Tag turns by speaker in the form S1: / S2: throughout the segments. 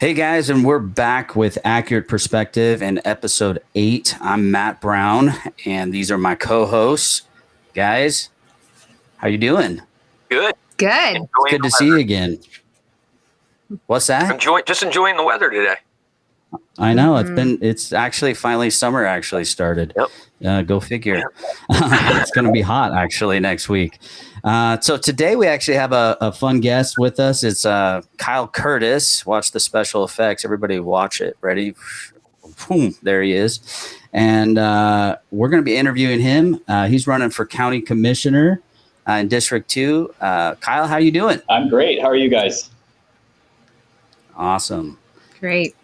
S1: Hey guys, and we're back with Accurate Perspective in episode 8. I'm Matt Brown, and these are my co-hosts. Guys, how you doing?
S2: Good.
S3: Good.
S1: It's good to see you again. What's that?
S2: Enjoying the weather today.
S1: I know it's actually finally summer actually started.
S2: Yep.
S1: Go figure. It's going to be hot actually next week. So today we actually have a fun guest with us. It's Kyle Curtis. Watch the special effects. Everybody watch it. Ready? Boom, there he is. And we're going to be interviewing him. He's running for county commissioner in District 2. Kyle, how you doing?
S4: I'm great. How are you guys?
S1: Awesome.
S3: Great.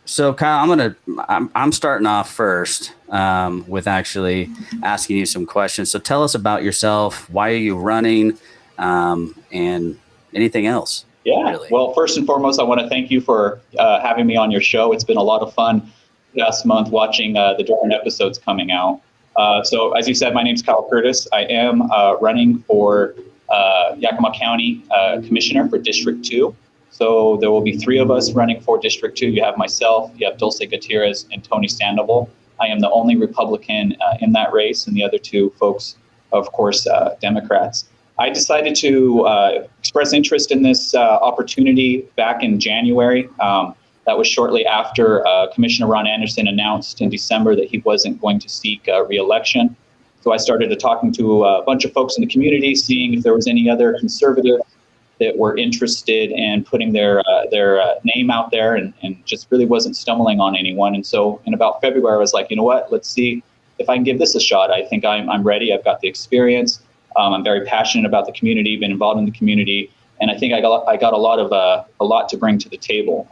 S1: So Kyle, I'm starting off first with actually asking you some questions. So tell us about yourself. Why are you running, and anything else?
S4: Yeah.
S1: Really.
S4: Well, first and foremost, I want to thank you for having me on your show. It's been a lot of fun last month watching the different episodes coming out. So as you said, my name's Kyle Curtis. I am running for Yakima County Commissioner for District 2. So there will be 3 of us running for District 2. You have myself, you have Dulce Gutierrez, and Tony Sandoval. I am the only Republican in that race, and the other 2 folks, of course, Democrats. I decided to express interest in this opportunity back in January. That was shortly after Commissioner Ron Anderson announced in December that he wasn't going to seek re-election. So I started talking to a bunch of folks in the community, seeing if there was any other conservative that were interested in putting their name out there, and just really wasn't stumbling on anyone. And so in about February, I was like, you know what, let's see if I can give this a shot. I think I'm ready. I've got the experience. I'm very passionate about the community, been involved in the community, and I think I got a lot to bring to the table.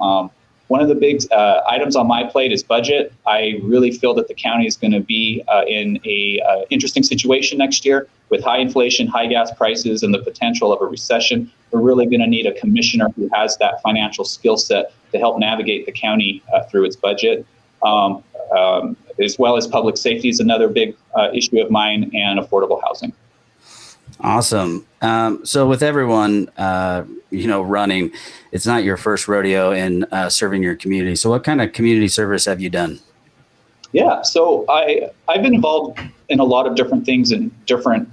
S4: One of the big items on my plate is budget. I really feel that the county is going to be in a interesting situation next year with high inflation, high gas prices, and the potential of a recession. We're really going to need a commissioner who has that financial skill set to help navigate the county through its budget, as well as public safety is another big issue of mine, and affordable housing.
S1: Awesome. So with everyone, running, it's not your first rodeo in serving your community. So what kind of community service have you done?
S4: Yeah, so I've been involved in a lot of different things in different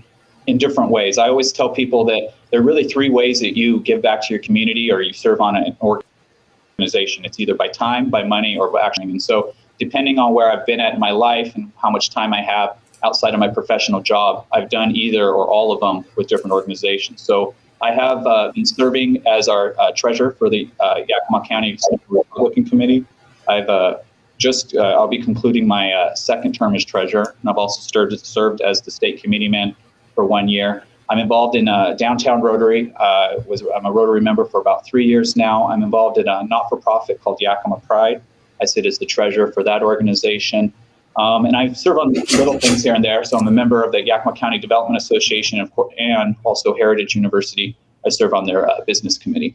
S4: ways. I always tell people that there are really 3 ways that you give back to your community or you serve on an organization. It's either by time, by money, or by action. And so depending on where I've been at in my life and how much time I have outside of my professional job, I've done either or all of them with different organizations. So I have been serving as our treasurer for the Yakima County Republican Committee. I'll be concluding my second term as treasurer, and I've also served as the state committee man for 1 year. I'm involved in downtown Rotary. I'm a Rotary member for about 3 years now. I'm involved in a not-for-profit called Yakima Pride. I sit as the treasurer for that organization. And I serve on little things here and there. So I'm a member of the Yakima County Development Association and also Heritage University. I serve on their business committee.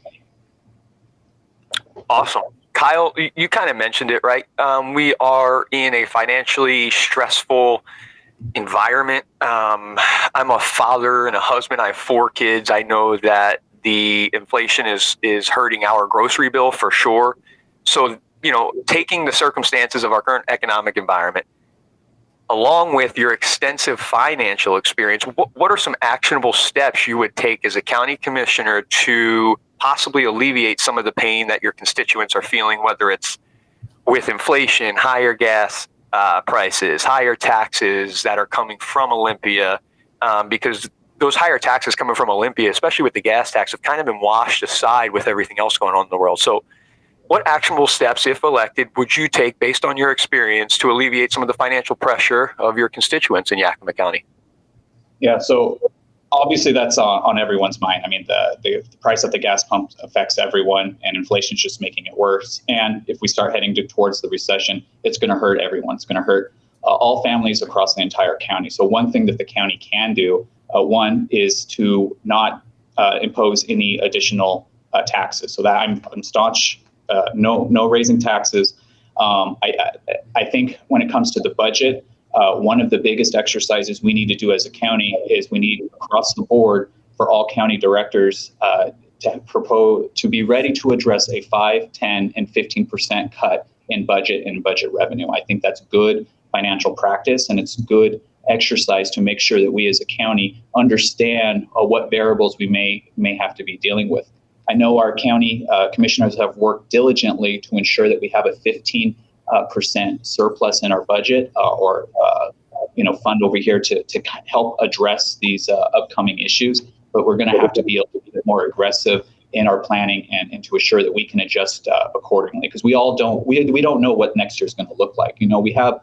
S2: Awesome. Kyle, you kind of mentioned it, right? We are in a financially stressful environment. I'm a father and a husband. I have 4 kids. I know that the inflation is hurting our grocery bill for sure. So, taking the circumstances of our current economic environment, along with your extensive financial experience, what are some actionable steps you would take as a county commissioner to possibly alleviate some of the pain that your constituents are feeling, whether it's with inflation, higher gas prices, higher taxes that are coming from Olympia, because those higher taxes coming from Olympia, especially with the gas tax, have kind of been washed aside with everything else going on in the world. So what actionable steps, if elected, would you take based on your experience to alleviate some of the financial pressure of your constituents in Yakima County?
S4: Yeah, so obviously that's on everyone's mind. I mean, the price of the gas pump affects everyone, and inflation is just making it worse. And if we start heading towards the recession, it's going to hurt everyone. It's going to hurt all families across the entire county. So one thing that the county can do, one is to not impose any additional taxes. So that I'm staunch. No raising taxes. I think when it comes to the budget, one of the biggest exercises we need to do as a county is we need across the board for all county directors to be ready to address a 5, 10, and 15% cut in budget and budget revenue. I think that's good financial practice, and it's good exercise to make sure that we as a county understand what variables we may have to be dealing with. I know our county commissioners have worked diligently to ensure that we have a 15% surplus in our budget fund over here to help address these upcoming issues. But we're going to have to be able to be more aggressive in our planning and to assure that we can adjust accordingly, because we don't know what next year is going to look like. We have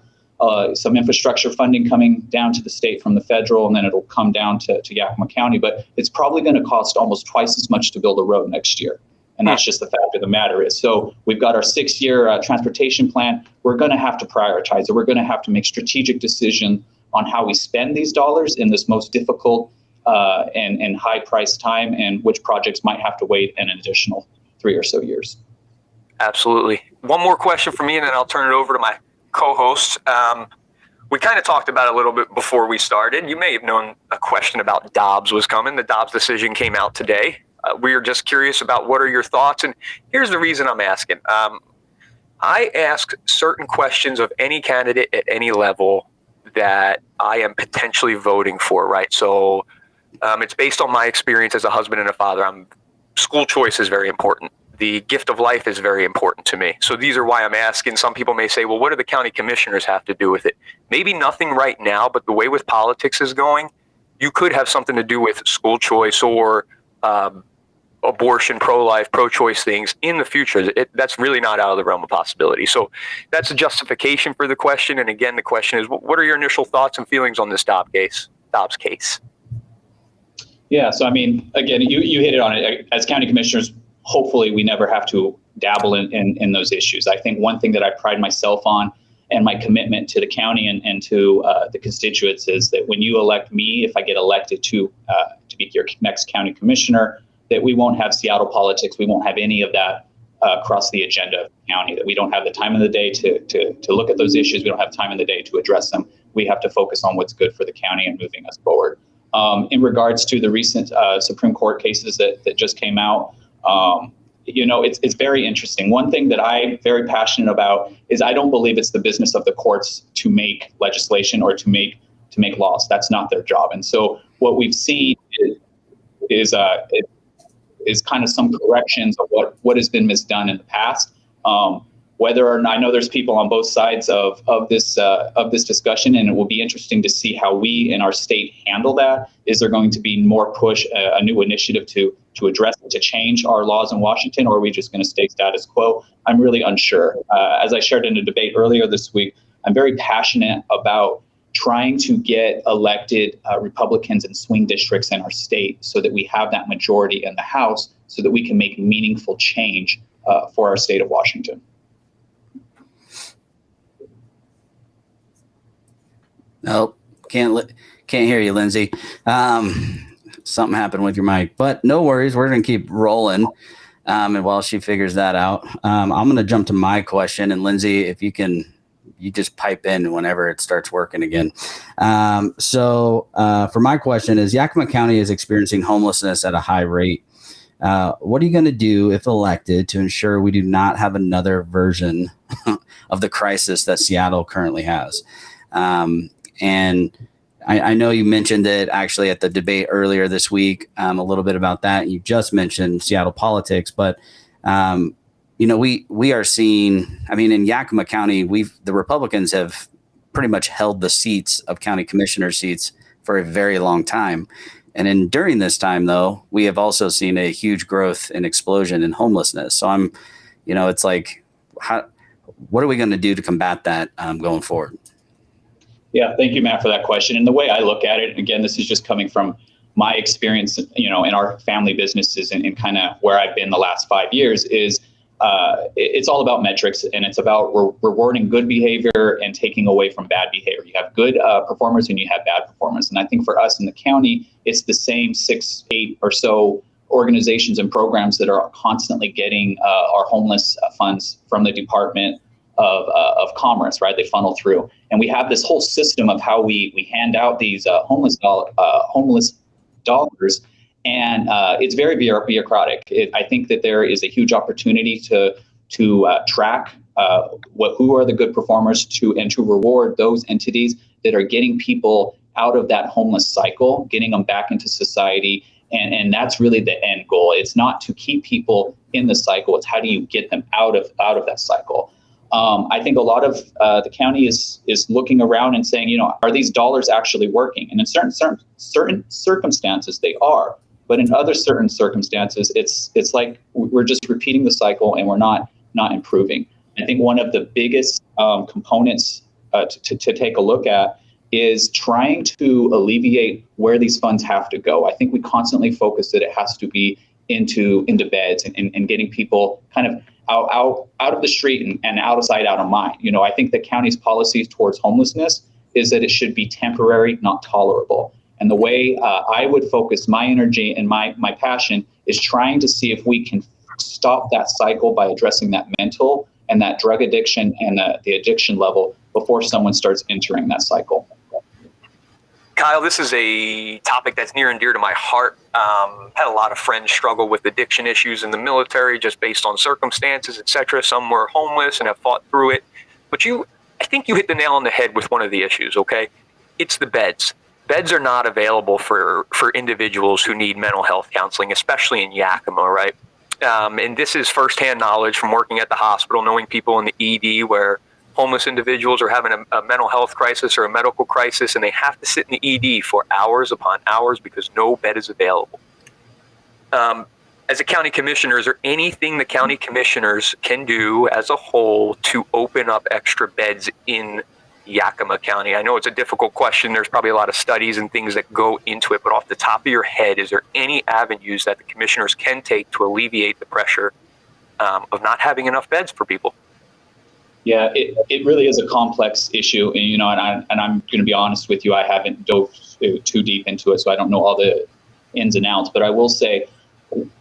S4: some infrastructure funding coming down to the state from the federal, and then it'll come down to Yakima County, but it's probably going to cost almost twice as much to build a road next year. And that's just the fact of the matter is. So we've got our 6-year transportation plan. We're going to have to prioritize it. We're going to have to make strategic decisions on how we spend these dollars in this most difficult and high price time, and which projects might have to wait an additional 3 or so years.
S2: Absolutely. One more question for me, and then I'll turn it over to my co-host. We kind of talked about it a little bit before we started. You may have known a question about Dobbs was coming. The Dobbs decision came out today. We are just curious about what are your thoughts, and here's the reason I'm asking. I ask certain questions of any candidate at any level that I am potentially voting for, right? So it's based on my experience as a husband and a father. School choice is very important. The gift of life is very important to me. So these are why I'm asking. Some people may say, well, what do the county commissioners have to do with it? Maybe nothing right now, but the way with politics is going, you could have something to do with school choice or abortion, pro-life, pro-choice things in the future. That's really not out of the realm of possibility. So that's a justification for the question. And again, the question is, what are your initial thoughts and feelings on this Dobbs case?
S4: Yeah, so I mean, again, you hit it on it. As county commissioners, hopefully we never have to dabble in those issues. I think one thing that I pride myself on and my commitment to the county and to the constituents is that when you elect me, if I get elected to be your next county commissioner, that we won't have Seattle politics. We won't have any of that across the agenda of the county, that we don't have the time in the day to look at those issues. We don't have time in the day to address them. We have to focus on what's good for the county and moving us forward. In regards to the recent Supreme Court cases that just came out, it's very interesting. One thing that I'm very passionate about is I don't believe it's the business of the courts to make legislation or to make laws. That's not their job. And so what we've seen is kind of some corrections of what has been misdone in the past. Whether or not, I know there's people on both sides of this discussion, and it will be interesting to see how we in our state handle that. Is there going to be more push, a new initiative to address it, to change our laws in Washington, or are we just going to stay status quo? I'm really unsure. As I shared in a debate earlier this week, I'm very passionate about trying to get elected Republicans in swing districts in our state so that we have that majority in the House so that we can make meaningful change for our state of Washington.
S1: Nope, can't hear you, Lindsay. Something happened with your mic, but no worries. We're going to keep rolling. And while she figures that out, I'm going to jump to my question. And Lindsay, if you just pipe in whenever it starts working again. So for my question is, Yakima County is experiencing homelessness at a high rate. What are you going to do if elected to ensure we do not have another version of the crisis that Seattle currently has? And I know you mentioned it actually at the debate earlier this week, a little bit about that. You just mentioned Seattle politics, but we are seeing, in Yakima County, the Republicans have pretty much held the seats of county commissioner seats for a very long time. And during this time, though, we have also seen a huge growth and explosion in homelessness. So it's like, what are we going to do to combat that going forward?
S4: Yeah, thank you, Matt, for that question. And the way I look at it, again, this is just coming from my experience, in our family businesses and kind of where I've been the last 5 years is it's all about metrics, and it's about rewarding good behavior and taking away from bad behavior. You have good performers and you have bad performers. And I think for us in the county, it's the same 6, 8 or so organizations and programs that are constantly getting our homeless funds from the Department of Commerce, right? They funnel through. And we have this whole system of how we hand out these homeless dollars. And it's very bureaucratic. I think that there is a huge opportunity to track who are the good performers and to reward those entities that are getting people out of that homeless cycle, getting them back into society. And that's really the end goal. It's not to keep people in the cycle. It's how do you get them out of that cycle. I think a lot of the county is looking around and saying, are these dollars actually working? And in certain circumstances, they are. But in other certain circumstances, it's like we're just repeating the cycle and we're not improving. I think one of the biggest components to take a look at is trying to alleviate where these funds have to go. I think we constantly focus that it has to be into beds and getting people kind of out of the street and out of sight, out of mind. I think the county's policies towards homelessness is that it should be temporary, not tolerable. And the way I would focus my energy and my passion is trying to see if we can stop that cycle by addressing that mental and that drug addiction and the addiction level before someone starts entering that cycle.
S2: Kyle, this is a topic that's near and dear to my heart. Had a lot of friends struggle with addiction issues in the military just based on circumstances, etc. Some were homeless and have fought through it. But I think you hit the nail on the head with one of the issues, okay? It's the beds. Beds are not available for individuals who need mental health counseling, especially in Yakima, right? And this is firsthand knowledge from working at the hospital, knowing people in the ED where homeless individuals are having a mental health crisis or a medical crisis, and they have to sit in the ED for hours upon hours because no bed is available. As a county commissioner, is there anything the county commissioners can do as a whole to open up extra beds in Yakima County? I know it's a difficult question. There's probably a lot of studies and things that go into it, but off the top of your head, is there any avenues that the commissioners can take to alleviate the pressure of not having enough beds for people?
S4: Yeah, it really is a complex issue, and I'm going to be honest with you, I haven't dove too deep into it, so I don't know all the ins and outs. But I will say,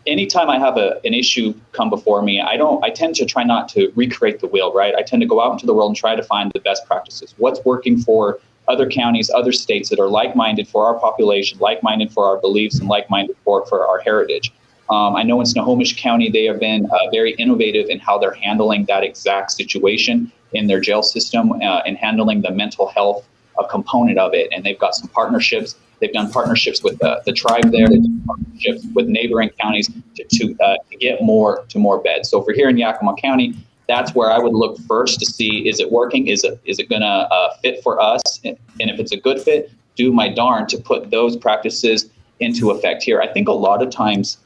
S4: anytime I have an issue come before me, I tend to try not to recreate the wheel, right? I tend to go out into the world and try to find the best practices. What's working for other counties, other states that are like-minded for our population, like-minded for our beliefs, and like-minded for our heritage. I know in Snohomish County, they have been very innovative in how they're handling that exact situation in their jail system and handling the mental health component of it. And they've got some partnerships. They've done partnerships with the tribe there. They've done partnerships with neighboring counties to get more beds. So for here in Yakima County, that's where I would look first to see, is it working? Is it going to fit for us? And if it's a good fit, do my darn to put those practices into effect here. I think a lot of times,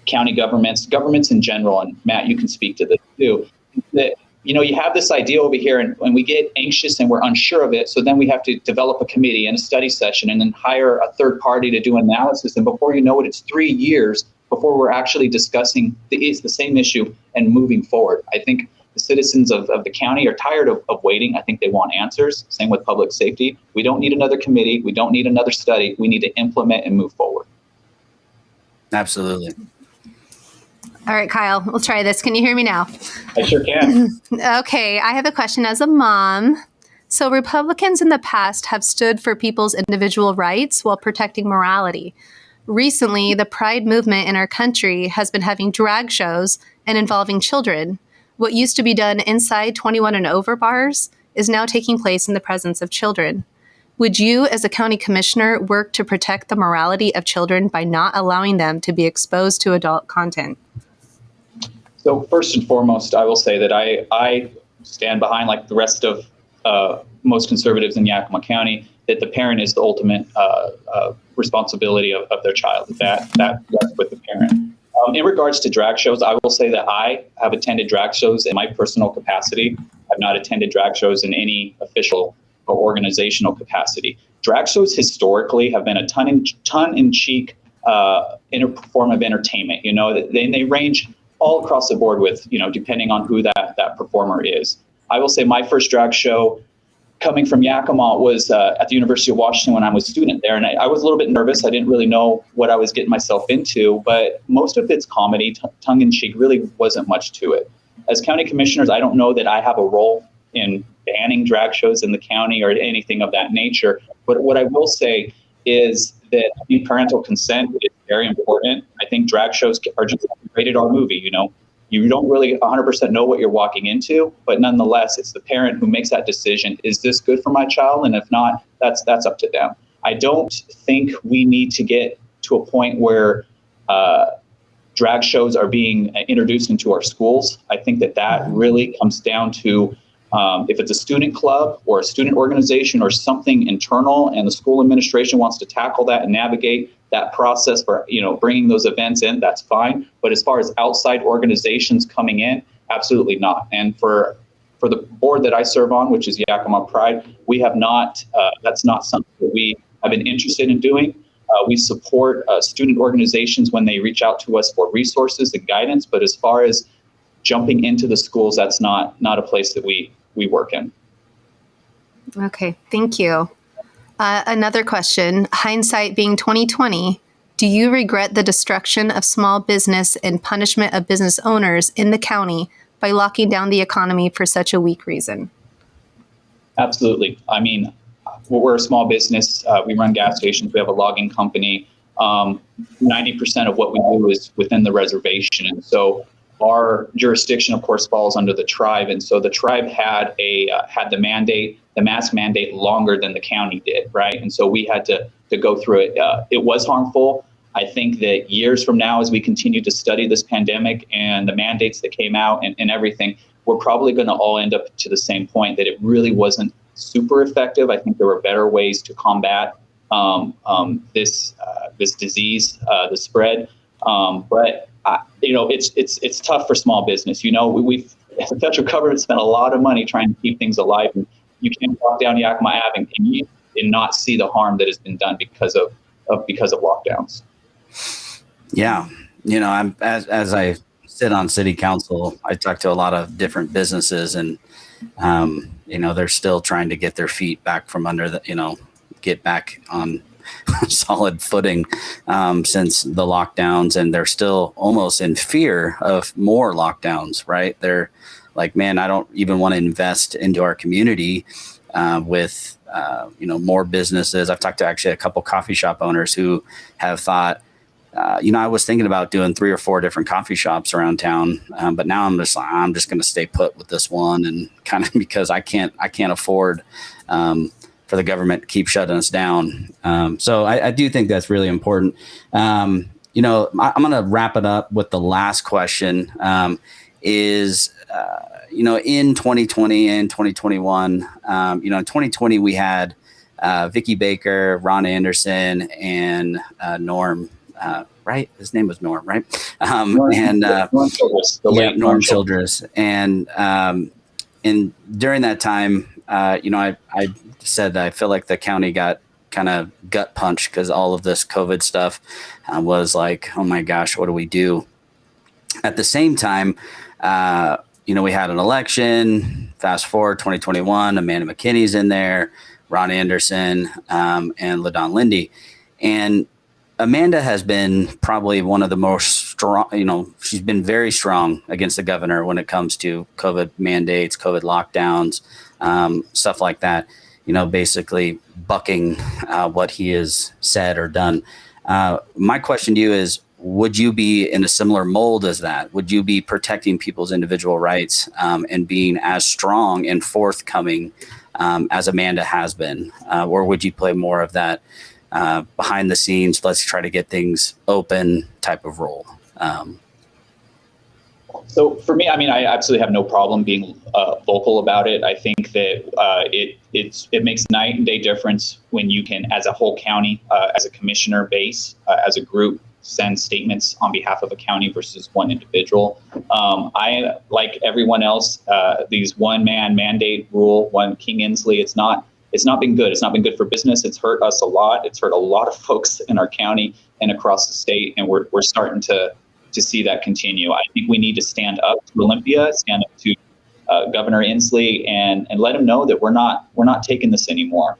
S4: county governments in general, and Matt, you can speak to this too, that you have this idea over here and when we get anxious and we're unsure of it, so then we have to develop a committee and a study session and then hire a third party to do analysis, and before you know it, it's 3 years before we're actually discussing the same issue and moving forward. I think the citizens of the county are tired of waiting. I think they want answers. Same with public safety. We don't need another committee. We don't need another study. We need to implement and move forward.
S1: Absolutely.
S3: All right, Kyle, we'll try this. Can you hear me now?
S4: I sure can.
S3: Okay, I have a question as a mom. So Republicans in the past have stood for people's individual rights while protecting morality. Recently, the Pride movement in our country has been having drag shows and involving children. What used to be done inside 21 and over bars is now taking place in the presence of children. Would you, as a county commissioner, work to protect the morality of children by not allowing them to be exposed to adult content?
S4: So first and foremost, I will say that I stand behind, like the rest of most conservatives in Yakima County, that the parent is the ultimate responsibility of their child. That rests with the parent. In regards to drag shows, I will say that I have attended drag shows in my personal capacity. I've not attended drag shows in any official or organizational capacity. Drag shows historically have been a tongue-in-cheek form of entertainment. They range all across the board with, depending on who that performer is. I will say my first drag show coming from Yakima was at the University of Washington when I was a student there. And I was a little bit nervous. I didn't really know what I was getting myself into, but most of it's comedy, tongue-in-cheek, really wasn't much to it. As county commissioners, I don't know that I have a role in banning drag shows in the county or anything of that nature. But what I will say is that parental consent is very important. I think drag shows are just like a rated R movie. You don't really 100% know what you're walking into, but nonetheless, it's the parent who makes that decision. Is this good for my child? And if not, that's up to them. I don't think we need to get to a point where drag shows are being introduced into our schools. I think that really comes down to if it's a student club or a student organization or something internal, and the school administration wants to tackle that and navigate that process for bringing those events in, that's fine. But as far as outside organizations coming in, absolutely not. And for the board that I serve on, which is Yakima Pride, we have not. That's not something that we have been interested in doing. We support student organizations when they reach out to us for resources and guidance. But as far as jumping into the schools, that's not a place that we work in.
S3: Okay, thank you. Another question, hindsight being 2020, do you regret the destruction of small business and punishment of business owners in the county by locking down the economy for such a weak reason?
S4: Absolutely. I mean, we're a small business. We run gas stations. We have a logging company. 90% of what we do is within the reservation. And so our jurisdiction, of course, falls under the tribe. And so the tribe had the mask mandate longer than the county did, right? And so we had to go through it. It was harmful. I think that years from now, as we continue to study this pandemic and the mandates that came out and everything, we're probably going to all end up to the same point, that it really wasn't super effective. I think there were better ways to combat this disease, the spread. But it's tough for small business. The federal government spent a lot of money trying to keep things alive. And you can't walk down Yakima Ave and not see the harm that has been done because of lockdowns.
S1: Yeah, I'm as I sit on city council, I talk to a lot of different businesses, and they're still trying to get their feet back from under get back on solid footing since the lockdowns, and they're still almost in fear of more lockdowns, right? They're like, man, I don't even want to invest into our community with more businesses. I've talked to actually a couple coffee shop owners who have thought, I was thinking about doing 3 or 4 different coffee shops around town, but now I'm just going to stay put with this one, and kind of because I can't afford for the government to keep shutting us down. So I do think that's really important. I'm going to wrap it up with the last question. In 2020 and 2021, in 2020 we had Vicky Baker, Ron Anderson, and Norm. Right, his name was Norm, right?
S4: Norm Childress,
S1: Norm Childress, and during that time, I said I feel like the county got kind of gut punched because all of this COVID stuff was like, oh my gosh, what do we do? At the same time, we had an election. Fast forward 2021, Amanda McKinney's in there, Ron Anderson, and LaDon Lindy, and Amanda has been probably one of the most strong, she's been very strong against the governor when it comes to COVID mandates, COVID lockdowns, stuff like that, basically bucking what he has said or done. My question to you is, would you be in a similar mold as that? Would you be protecting people's individual rights and being as strong and forthcoming as Amanda has been? Or would you play more of that behind the scenes, let's try to get things open type of role?
S4: So for me, I absolutely have no problem being vocal about it. I think that it makes night and day difference when you can, as a whole county, as a commissioner base, as a group, send statements on behalf of a county versus one individual. I, like everyone else, these one-man mandate rule, one King Inslee, it's not been good. It's not been good for business. It's hurt us a lot. It's hurt a lot of folks in our county and across the state. And we're starting to see that continue. I think we need to stand up to Olympia, stand up to Governor Inslee, and let him know that we're not taking this anymore.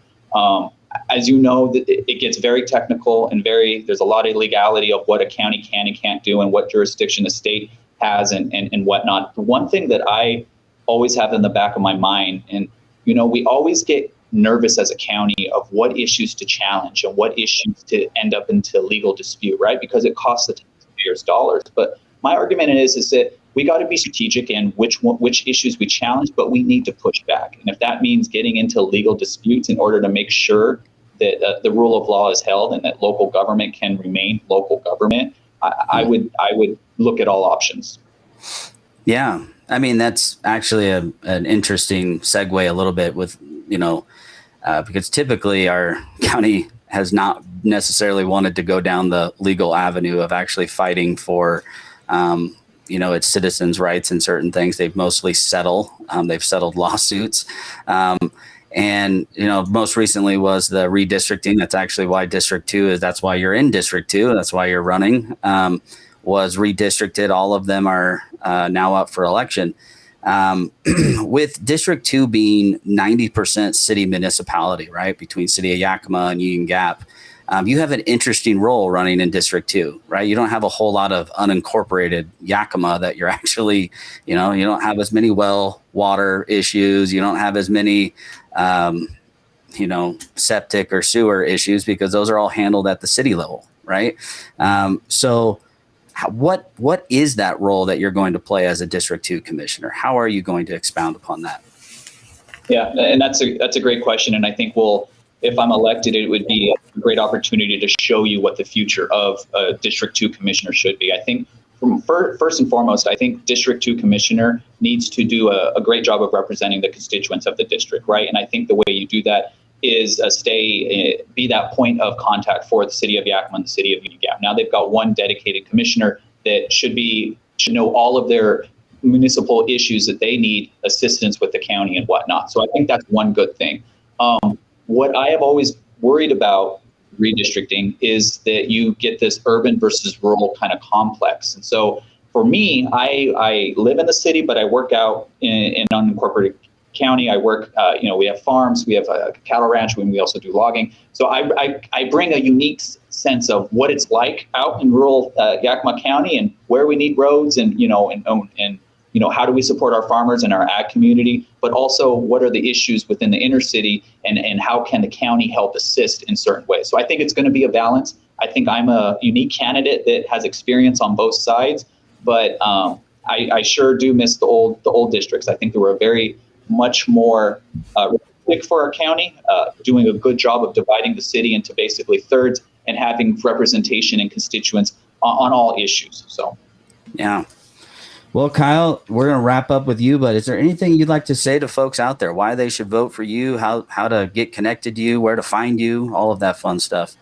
S4: As you know, it gets very technical and there's a lot of legality of what a county can and can't do and what jurisdiction the state has and whatnot. The one thing that I always have in the back of my mind, and we always get nervous as a county of what issues to challenge and what issues to end up into legal dispute, right? Because it costs the taxpayers dollars. But my argument is that we got to be strategic in which issues we challenge, but we need to push back. And if that means getting into legal disputes in order to make sure that the rule of law is held and that local government can remain local government, I would look at all options.
S1: Yeah. I mean, that's actually an interesting segue a little bit with, because typically our county has not necessarily wanted to go down the legal avenue of actually fighting for, its citizens' rights and certain things. They've mostly settled lawsuits. And, most recently was the redistricting. That's actually why District 2 that's why you're in District 2. That's why you're running, was redistricted. All of them are now up for election. With District 2 being 90% city municipality, right, between City of Yakima and Union Gap, you have an interesting role running in District 2, right? You don't have a whole lot of unincorporated Yakima that you're actually, you don't have as many water issues. You don't have as many, septic or sewer issues because those are all handled at the city level, right? So what is that role that you're going to play as a District 2 commissioner? How are you going to expound upon that?
S4: Yeah, and that's a great question. And I think if I'm elected, it would be a great opportunity to show you what the future of a District 2 commissioner should be. I think first and foremost, I think District 2 commissioner needs to do a great job of representing the constituents of the district, right? And I think the way you do that is be that point of contact for the city of Yakima and the city of Union Gap. Now they've got one dedicated commissioner that should know all of their municipal issues that they need assistance with the county and whatnot. So I think that's one good thing. What I have always worried about redistricting is that you get this urban versus rural kind of complex. And so for me, I live in the city, but I work out in unincorporated county. I work, we have farms, we have a cattle ranch, and we also do logging. So I bring a unique sense of what it's like out in rural Yakima County and where we need roads and how do we support our farmers and our ag community, but also what are the issues within the inner city and how can the county help assist in certain ways. So I think it's going to be a balance. I think I'm a unique candidate that has experience on both sides, but I sure do miss the old districts. I think they were very much more realistic for our county, doing a good job of dividing the city into basically thirds and having representation and constituents on all issues. So,
S1: yeah. Well, Kyle, we're going to wrap up with you, but is there anything you'd like to say to folks out there, why they should vote for you, how to get connected to you, where to find you, all of that fun stuff?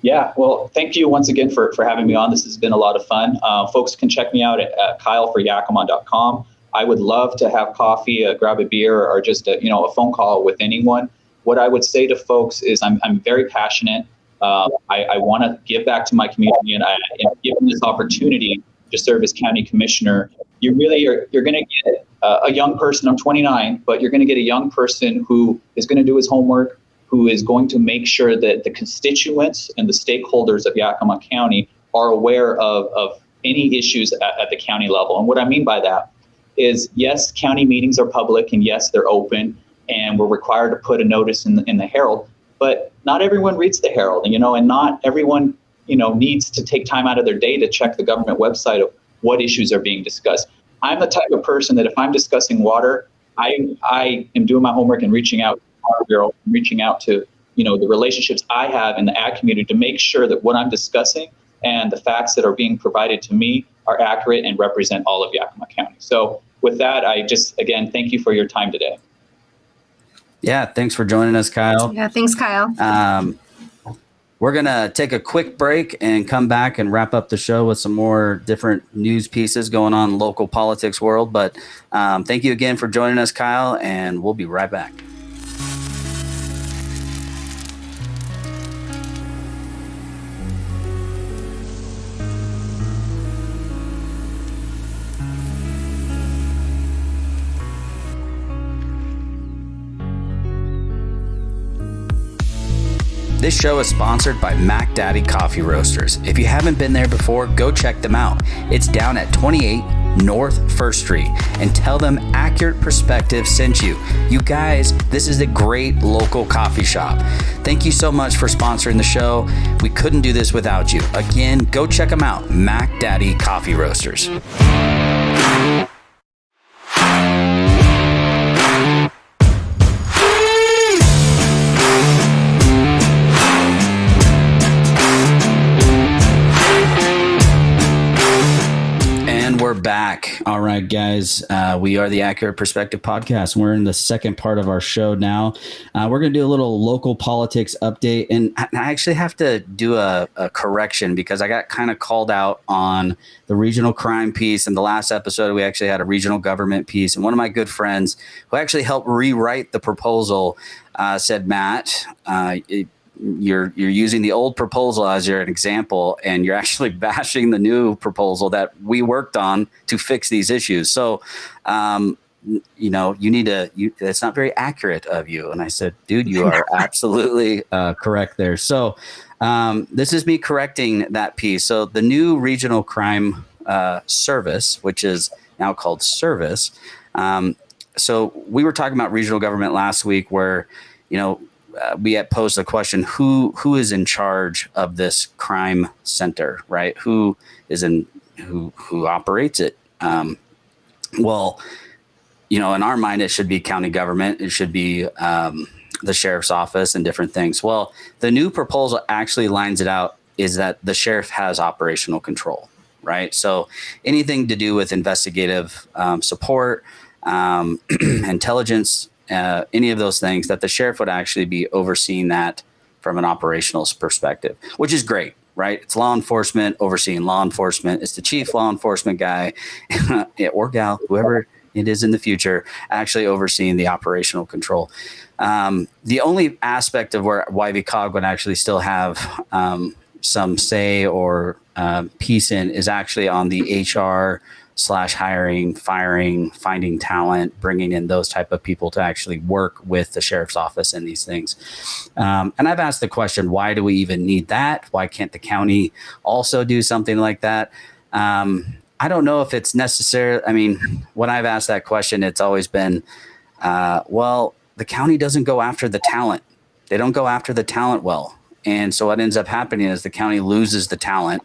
S4: Yeah, well, thank you once again for having me on. This has been a lot of fun. Folks can check me out at kyleforyakima.com. I would love to have coffee, grab a beer, or just a phone call with anyone. What I would say to folks is I'm very passionate. I want to give back to my community, and given this opportunity to serve as county commissioner, you're going to get a young person. I'm 29, but you're going to get a young person who is going to do his homework, who is going to make sure that the constituents and the stakeholders of Yakima County are aware of any issues at the county level. And what I mean by that is, yes, county meetings are public, and yes, they're open, and we're required to put a notice in the Herald, but not everyone reads the Herald, and not everyone needs to take time out of their day to check the government website of what issues are being discussed. I'm the type of person that if I'm discussing water, I am doing my homework and reaching out to the Water Bureau, reaching out to the relationships I have in the ag community to make sure that what I'm discussing and the facts that are being provided to me are accurate and represent all of Yakima County. So with that, I just, again, thank you for your time today.
S1: Yeah, thanks for joining us, Kyle.
S3: Yeah, thanks, Kyle.
S1: We're going to take a quick break and come back and wrap up the show with some more different news pieces going on in the local politics world. But thank you again for joining us, Kyle, and we'll be right back. This show is sponsored by Mac Daddy Coffee Roasters. If you haven't been there before, go check them out. It's down at 28 North 1st Street and tell them Accurate Perspective sent you. You guys, this is a great local coffee shop. Thank you so much for sponsoring the show. We couldn't do this without you. Again, go check them out, Mac Daddy Coffee Roasters. We're back. All right, guys. We are the Accurate Perspective Podcast. We're in the second part of our show now. We're going to do a little local politics update. And I actually have to do a correction because I got kind of called out on the regional crime piece. In the last episode, we actually had a regional government piece. And one of my good friends who actually helped rewrite the proposal said, Matt, you're using the old proposal as your example, and you're actually bashing the new proposal that we worked on to fix these issues. So, you need to, that's not very accurate of you. And I said, dude, you are absolutely correct there. So this is me correcting that piece. So the new regional crime service, which is now called service. So we were talking about regional government last week where, we had posed the question, who is in charge of this crime center, right? Who operates it? Well, in our mind, it should be county government. It should be the sheriff's office and different things. Well, the new proposal actually lines it out is that the sheriff has operational control, right? So anything to do with investigative support, intelligence, any of those things, that the sheriff would actually be overseeing that from an operational perspective, which is great, right? It's law enforcement overseeing law enforcement. It's the chief law enforcement guy or gal, whoever it is in the future, actually overseeing the operational control. The only aspect of where YVCOG would actually still have some say or piece in is actually on the HR / hiring, firing, finding talent, bringing in those type of people to actually work with the sheriff's office in these things. And I've asked the question, why do we even need that? Why can't the county also do something like that? I don't know if it's necessary. I mean, when I've asked that question, it's always been, well, the county doesn't go after the talent. They don't go after the talent well. And so what ends up happening is the county loses the talent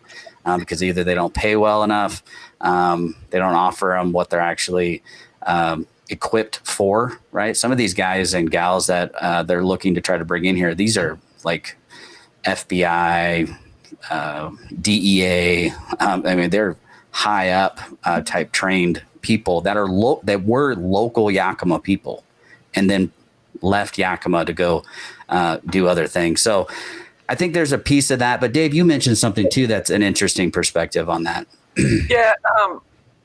S1: because either they don't pay well enough, they don't offer them what they're actually equipped for, right? Some of these guys and gals that they're looking to try to bring in here, these are like FBI, DEA. I mean, they're high up type trained people that are that were local Yakima people and then left Yakima to go do other things. So I think there's a piece of that. But Dave, you mentioned something too that's an interesting perspective on that.
S2: Yeah.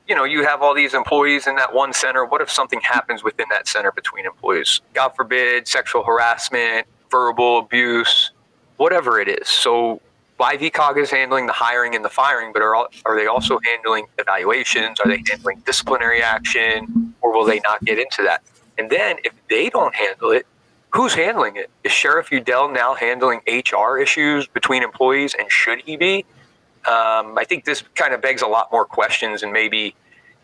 S2: You have all these employees in that one center. What if something happens within that center between employees? God forbid, sexual harassment, verbal abuse, whatever it is. So YVCOG is handling the hiring and the firing, but are they also handling evaluations? Are they handling disciplinary action, or will they not get into that? And then if they don't handle it, who's handling it? Is Sheriff Udell now handling HR issues between employees, and should he be? I think this kind of begs a lot more questions, and maybe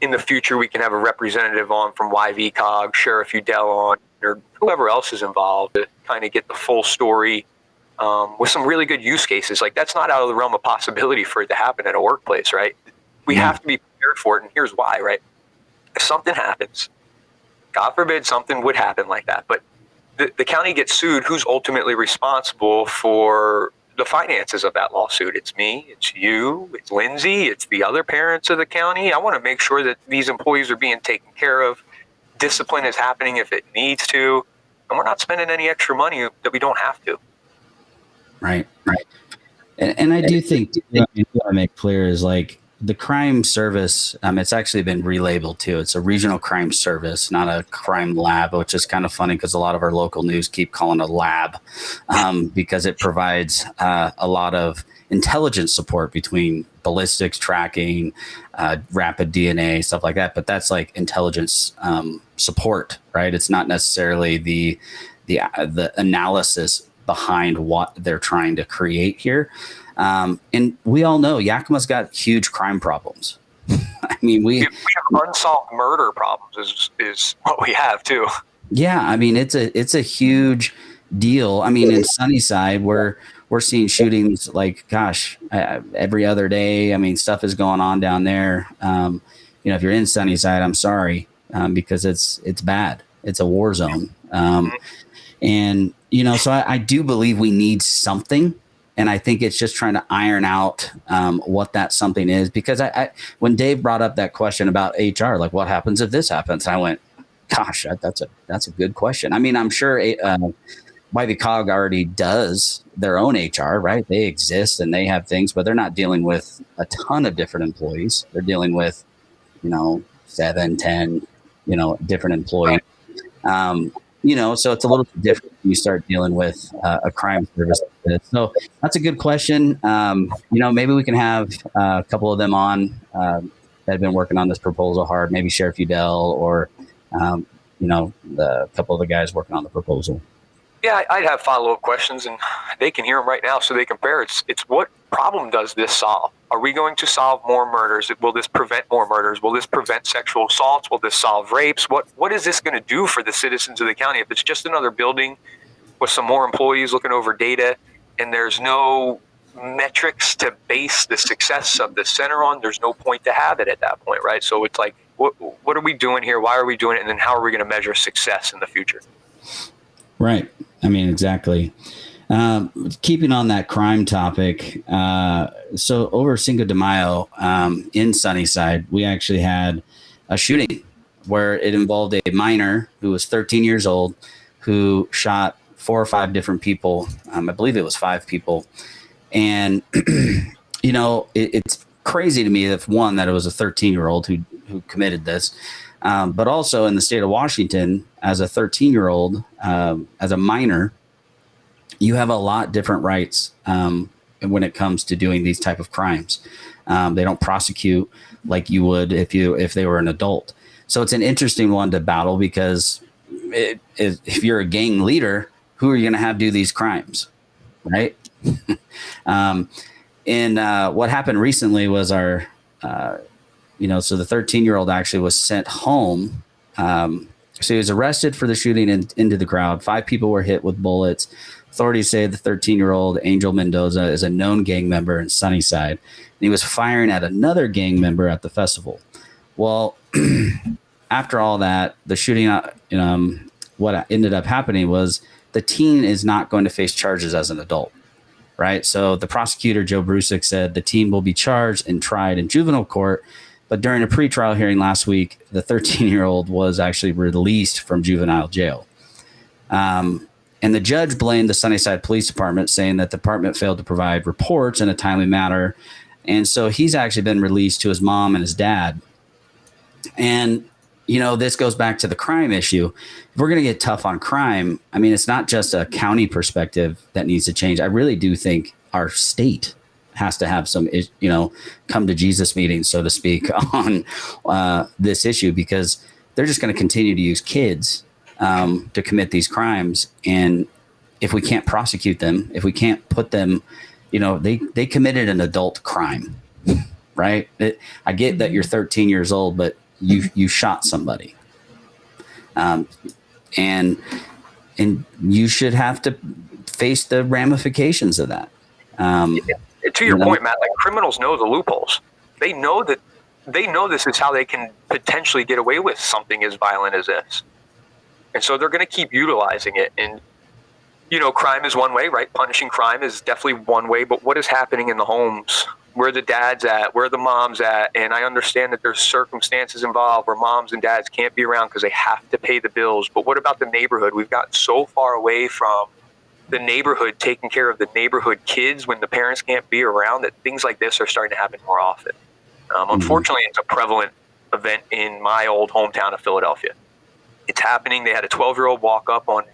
S2: in the future we can have a representative on from YVCOG, Sheriff Udell on, or whoever else is involved to kind of get the full story with some really good use cases. Like, that's not out of the realm of possibility for it to happen at a workplace, right? We have to be prepared for it, and here's why, right? If something happens, God forbid something would happen like that, but the county gets sued, who's ultimately responsible for the finances of that lawsuit? It's me, it's you, it's Lindsay, it's the other parents of the county. I want to make sure that these employees are being taken care of. Discipline is happening if it needs to, and we're not spending any extra money that we don't have to.
S1: Right. And I do think what I want to make clear is like the crime service, it's actually been relabeled too. It's a regional crime service, not a crime lab, which is kind of funny because a lot of our local news keep calling it a lab because it provides a lot of intelligence support between ballistics, tracking, rapid DNA, stuff like that. But that's like intelligence support, right? It's not necessarily the analysis behind what they're trying to create here. And we all know Yakima's got huge crime problems. I mean,
S2: we have unsolved murder problems is what we have too.
S1: Yeah, I mean, it's a huge deal. I mean, in Sunnyside, we're seeing shootings like, gosh, every other day. I mean, stuff is going on down there. If you're in Sunnyside, I'm sorry, because it's bad. It's a war zone. And, so I do believe we need something. And I think it's just trying to iron out what that something is. Because when Dave brought up that question about HR, like what happens if this happens? I went, gosh, that's a good question. I mean, I'm sure YCRLC already does their own HR, right? They exist and they have things, but they're not dealing with a ton of different employees. They're dealing with, 7, 10, different employees. So it's a little bit different when you start dealing with a crime service like this. So that's a good question. Maybe we can have a couple of them on that have been working on this proposal hard, maybe Sheriff Udell or, the couple of the guys working on the proposal.
S2: Yeah, I'd have follow-up questions, and they can hear them right now so they compare. It's what problem does this solve? Are we going to solve more murders? Will this prevent more murders? Will this prevent sexual assaults? Will this solve rapes? What is this going to do for the citizens of the county? If it's just another building with some more employees looking over data and there's no metrics to base the success of the center on, there's no point to have it at that point, right? So it's like, what are we doing here? Why are we doing it? And then how are we going to measure success in the future?
S1: Right. I mean, exactly. Keeping on that crime topic. So over Cinco de Mayo in Sunnyside, we actually had a shooting where it involved a minor who was 13 years old who shot 4 or 5 different people. I believe it was 5 people. And, it's crazy to me that it was a 13-year-old who committed this. But also in the state of Washington, as a 13-year-old, as a minor, you have a lot different rights when it comes to doing these type of crimes. They don't prosecute like you would if they were an adult. So it's an interesting one to battle because if you're a gang leader, who are you going to have do these crimes, right? And what happened recently was so the 13-year-old actually was sent home. So he was arrested for the shooting into the crowd. 5 people were hit with bullets. Authorities say the 13-year-old Angel Mendoza is a known gang member in Sunnyside. And he was firing at another gang member at the festival. Well, after all that, the shooting, what ended up happening was the teen is not going to face charges as an adult. Right. So the prosecutor, Joe Brusick, said the teen will be charged and tried in juvenile court. But during a pretrial hearing last week, the 13-year-old was actually released from juvenile jail. And the judge blamed the Sunnyside Police Department, saying that the department failed to provide reports in a timely manner. And so he's actually been released to his mom and his dad. And, this goes back to the crime issue. If we're going to get tough on crime, I mean, it's not just a county perspective that needs to change. I really do think our state has to have some, come to Jesus meetings, so to speak, on this issue, because they're just going to continue to use kids to commit these crimes. And if we can't prosecute them, if we can't put them, they committed an adult crime, right? I get that you're 13 years old, but you shot somebody. And you should have to face the ramifications of that.
S2: To your point, Matt, like criminals know the loopholes. They know this is how they can potentially get away with something as violent as this. And so they're going to keep utilizing it. And, crime is one way, right? Punishing crime is definitely one way. But what is happening in the homes? Where the dad's at? Where the mom's at? And I understand that there's circumstances involved where moms and dads can't be around because they have to pay the bills. But what about the neighborhood? We've gotten so far away from the neighborhood taking care of the neighborhood kids when the parents can't be around that things like this are starting to happen more often. Unfortunately, it's a prevalent event in my old hometown of Philadelphia. It's happening. They had a 12-year-old walk up on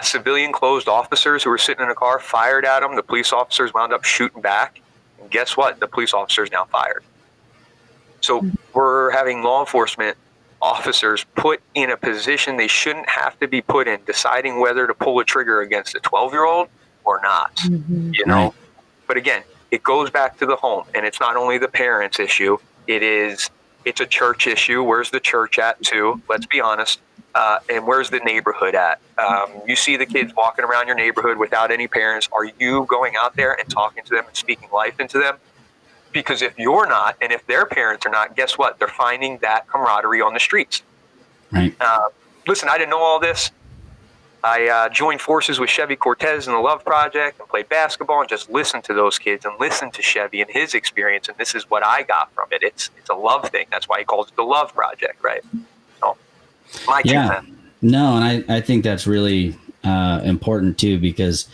S2: civilian closed officers who were sitting in a car, fired at them. The police officers wound up shooting back. And guess what? The police officer is now fired. So we're having law enforcement officers put in a position they shouldn't have to be put in, deciding whether to pull a trigger against a 12-year-old or not, Right. But again, it goes back to the home, and it's not only the parents' issue. It's a church issue. Where's the church at too? Let's be honest. And where's the neighborhood at? You see the kids walking around your neighborhood without any parents. Are you going out there and talking to them and speaking life into them? Because if you're not, and if their parents are not, guess what? They're finding that camaraderie on the streets.
S1: Right.
S2: Listen, I didn't know all this. I joined forces with Chevy Cortez in the Love Project and played basketball and just listened to those kids and listened to Chevy and his experience. And this is what I got from it. It's a love thing. That's why he calls it the Love Project, right? So, my 2 cents.
S1: No, and I think that's really important too, because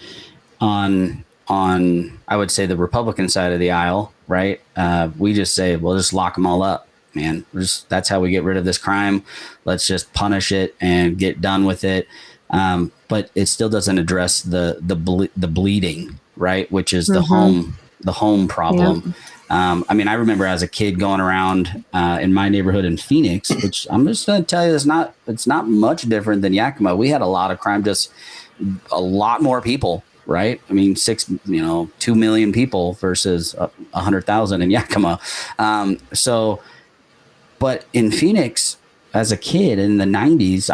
S1: on I would say the Republican side of the aisle, right? We just say, well, just lock them all up, man. That's how we get rid of this crime. Let's just punish it and get done with it. But it still doesn't address the bleeding, right? Which is the home problem.
S3: Yep.
S1: I mean, I remember as a kid going around in my neighborhood in Phoenix, which I'm just going to tell you, it's not much different than Yakima. We had a lot of crime, just a lot more people, right? I mean, 2 million people versus 100,000 in Yakima. But in Phoenix, as a kid in the 90s,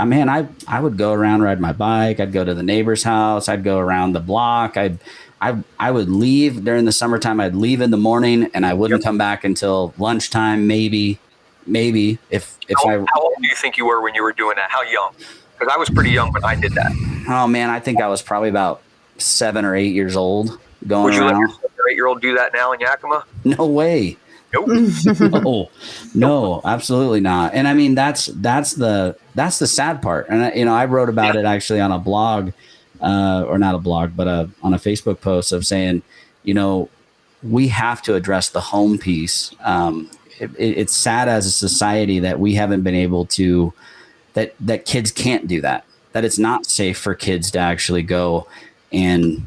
S1: I would go around, ride my bike. I'd go to the neighbor's house. I'd go around the block. I would leave during the summertime. I'd leave in the morning and I wouldn't come back until lunchtime. Maybe how
S2: old do you think you were when you were doing that? How young? Because I was pretty young when I did that.
S1: Oh man, I think I was probably about 7 or 8 years old going
S2: Would you
S1: around.
S2: let your 7 or 8-year-old do that now in Yakima?
S1: No way.
S2: Nope.
S1: No, absolutely not. And I mean, that's the sad part. And I wrote about it actually on a blog, or not a blog, but on a Facebook post of saying, we have to address the home piece. It's sad as a society that we haven't been able to, that kids can't do that it's not safe for kids to actually go and,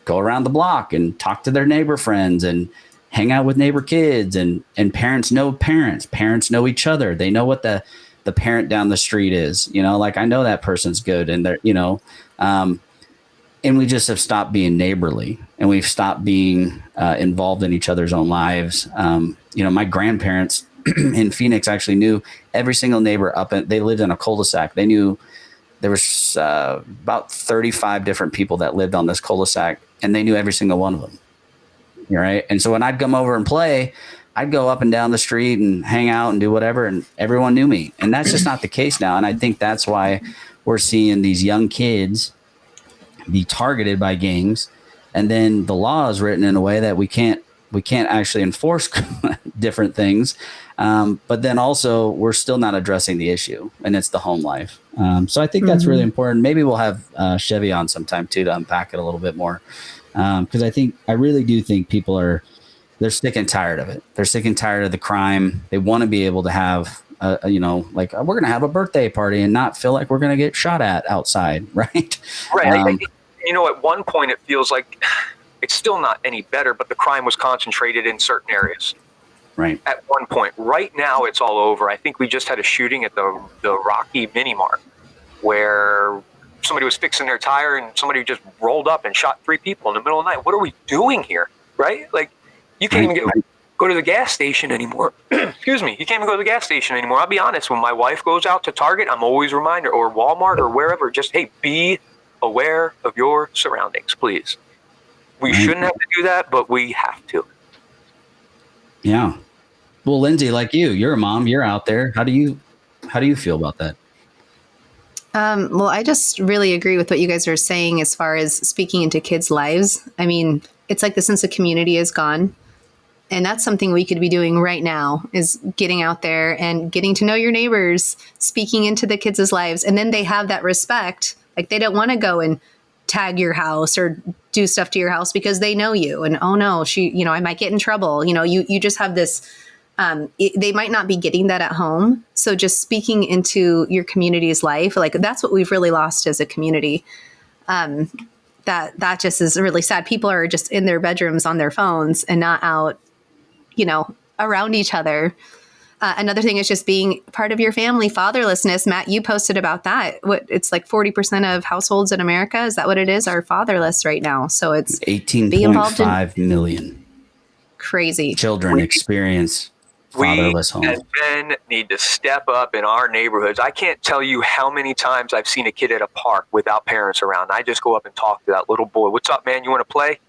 S1: go around the block and talk to their neighbor friends and hang out with neighbor kids, and parents know know each other. They know what the parent down the street is, like I know that person's good, and they're, and we just have stopped being neighborly, and we've stopped being involved in each other's own lives. My grandparents in Phoenix actually knew every single neighbor they lived in a cul-de-sac. They knew there was about 35 different people that lived on this cul-de-sac, and they knew every single one of them. Right. And so when I'd come over and play, I'd go up and down the street and hang out and do whatever, and everyone knew me. And that's just not the case now. And I think that's why we're seeing these young kids be targeted by gangs. And then the law is written in a way that we can't actually enforce different things. But then also we're still not addressing the issue, and it's the home life. So I think that's really important. Maybe we'll have Chevy on sometime too to unpack it a little bit more. Because I really do think people they're sick and tired of it. They're sick and tired of the crime. They want to be able to have, like we're going to have a birthday party and not feel like we're going to get shot at outside. Right.
S2: Right. At one point it feels like it's still not any better, but the crime was concentrated in certain areas.
S1: Right.
S2: At one point. Right now it's all over. I think we just had a shooting at the Rocky Mini Mart where somebody was fixing their tire and somebody just rolled up and shot 3 people in the middle of the night. What are we doing here? Right? Like, you can't even go to the gas station anymore. Excuse me. You can't even go to the gas station anymore. I'll be honest. When my wife goes out to Target, I'm always reminded, or Walmart or wherever, just, hey, be aware of your surroundings, please. We shouldn't have to do that, but we have to.
S1: Yeah. Well, Lindsay, like you're a mom, you're out there. How do you feel about that?
S3: Well, I just really agree with what you guys are saying as far as speaking into kids' lives. I mean, it's like the sense of community is gone. And that's something we could be doing right now, is getting out there and getting to know your neighbors, speaking into the kids' lives. And then they have that respect. Like, they don't want to go and tag your house or do stuff to your house because they know you. And, oh no, I might get in trouble. You just have this. They might not be getting that at home. So just speaking into your community's life, like that's what we've really lost as a community. That just is really sad. People are just in their bedrooms on their phones and not out, around each other. Another thing is just being part of your family. Fatherlessness. Matt, you posted about that. It's like 40% of households in America. Is that what it is? Are fatherless right now. So it's
S1: 18.5 million
S3: crazy
S1: children experience fatherless home.
S2: We as men need to step up in our neighborhoods. I can't tell you how many times I've seen a kid at a park without parents around. I just go up and talk to that little boy. What's up, man? You want to play?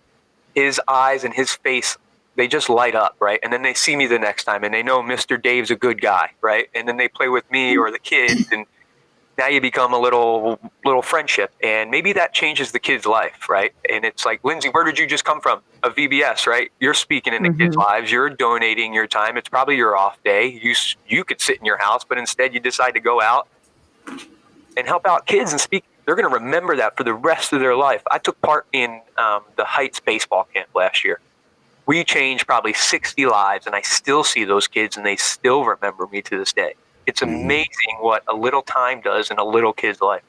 S2: His eyes and his face, they just light up, right? And then they see me the next time and they know Mr. Dave's a good guy, right? And then they play with me or the kids, and now you become a little friendship, and maybe that changes the kid's life, right? And it's like, Lindsay, where did you just come from? A VBS, right? You're speaking in the kids' lives. You're donating your time. It's probably your off day. You could sit in your house, but instead you decide to go out and help out kids and speak. They're going to remember that for the rest of their life. I took part in the Heights baseball camp last year. We changed probably 60 lives, and I still see those kids, and they still remember me to this day. It's amazing what a little time does in a little kid's life.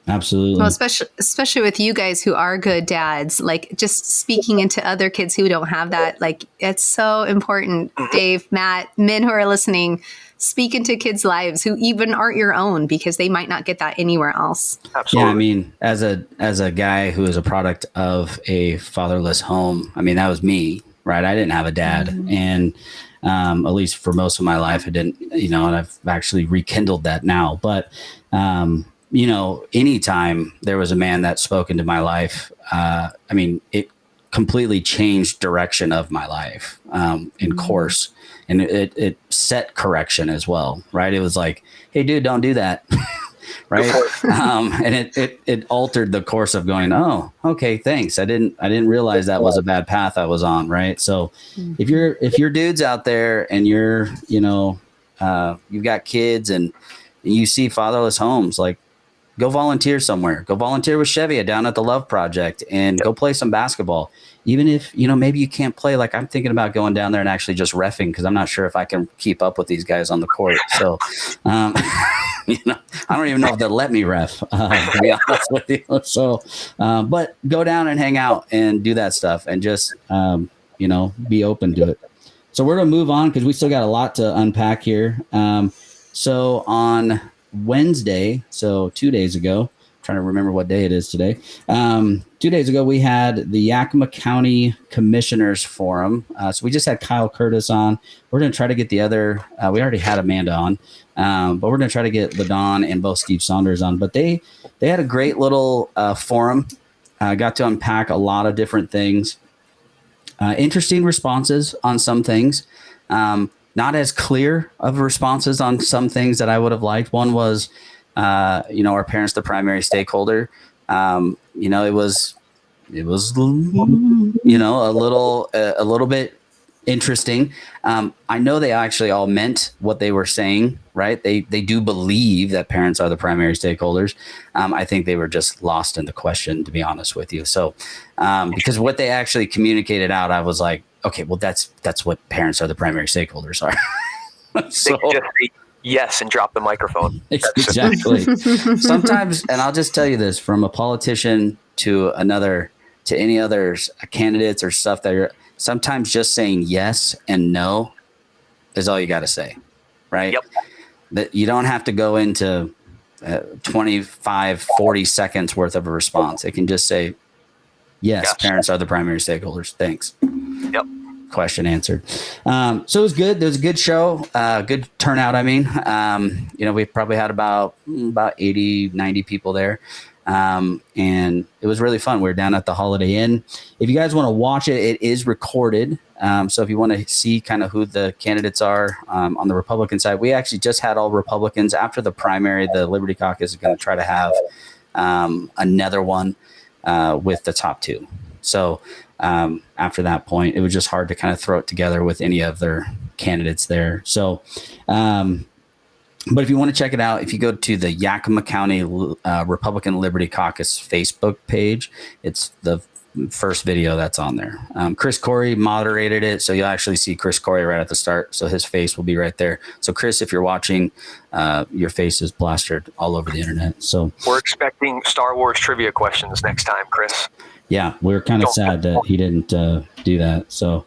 S1: Absolutely.
S3: Well, especially with you guys who are good dads, like just speaking into other kids who don't have that, like it's so important. Dave, Matt, men who are listening, speak into kids' lives who even aren't your own, because they might not get that anywhere else.
S2: Absolutely.
S1: Yeah, I mean, as a guy who is a product of a fatherless home, I mean, that was me, right? I didn't have a dad, and at least for most of my life, I didn't, and I've actually rekindled that now. But, anytime there was a man that spoke into my life, I mean, it completely changed direction of my life in course. And it set correction as well, right? It was like, hey, dude, don't do that. Right. And it altered the course of going, oh, okay, thanks. I didn't realize that was a bad path I was on. Right. So if you're dudes out there and you're, you've got kids and you see fatherless homes, like, go volunteer somewhere. Go volunteer with Chevy down at the Love Project and go play some basketball. Even if, maybe you can't play, like I'm thinking about going down there and actually just reffing, because I'm not sure if I can keep up with these guys on the court. So, I don't even know if they'll let me ref, to be honest with you. So, but go down and hang out and do that stuff and just, be open to it. So we're going to move on because we still got a lot to unpack here. So on Wednesday, so 2 days ago, I'm trying to remember what day it is today. 2 days ago, we had the Yakima County Commissioners Forum. So we just had Kyle Curtis on. We're going to try to get the other, we already had Amanda on, but we're going to try to get LaDon and both Steve Saunders on. But they had a great little forum. Got to unpack a lot of different things. Interesting responses on some things. Not as clear of responses on some things that I would have liked. One was, our parents, the primary stakeholder. It was, a little bit interesting. I know they actually all meant what they were saying, right? They do believe that parents are the primary stakeholders. I think they were just lost in the question, to be honest with you. So, because what they actually communicated out, I was like, okay, well, that's what parents are the primary stakeholders are. So,
S2: they just say yes and drop the microphone.
S1: Exactly. Sometimes, and I'll just tell you this, from a politician to any others, candidates or stuff that sometimes just saying yes and no is all you got to say, right?
S2: Yep.
S1: That you don't have to go into 25, 40 seconds worth of a response. It can just say, yes,
S2: Gotcha.
S1: Parents are the primary stakeholders. Thanks.
S2: Yep.
S1: Question answered. So it was good. There was a good show, good turnout. I mean, we probably had about 80, 90 people there. And it was really fun. We were down at the Holiday Inn. If you guys want to watch it, it is recorded. So if you want to see kind of who the candidates are on the Republican side, we actually just had all Republicans. After the primary, the Liberty Caucus is going to try to have another one with the top two. So after that point, it was just hard to kind of throw it together with any of their candidates there. So, but if you want to check it out, if you go to the Yakima County Republican Liberty Caucus Facebook page, it's the first video that's on there. Chris Corey moderated it, so you'll actually see Chris Corey right at the start. So his face will be right there. So Chris, if you're watching, your face is plastered all over the internet. So
S2: we're expecting Star Wars trivia questions next time, Chris.
S1: Yeah, we were kind of sad that he didn't do that. So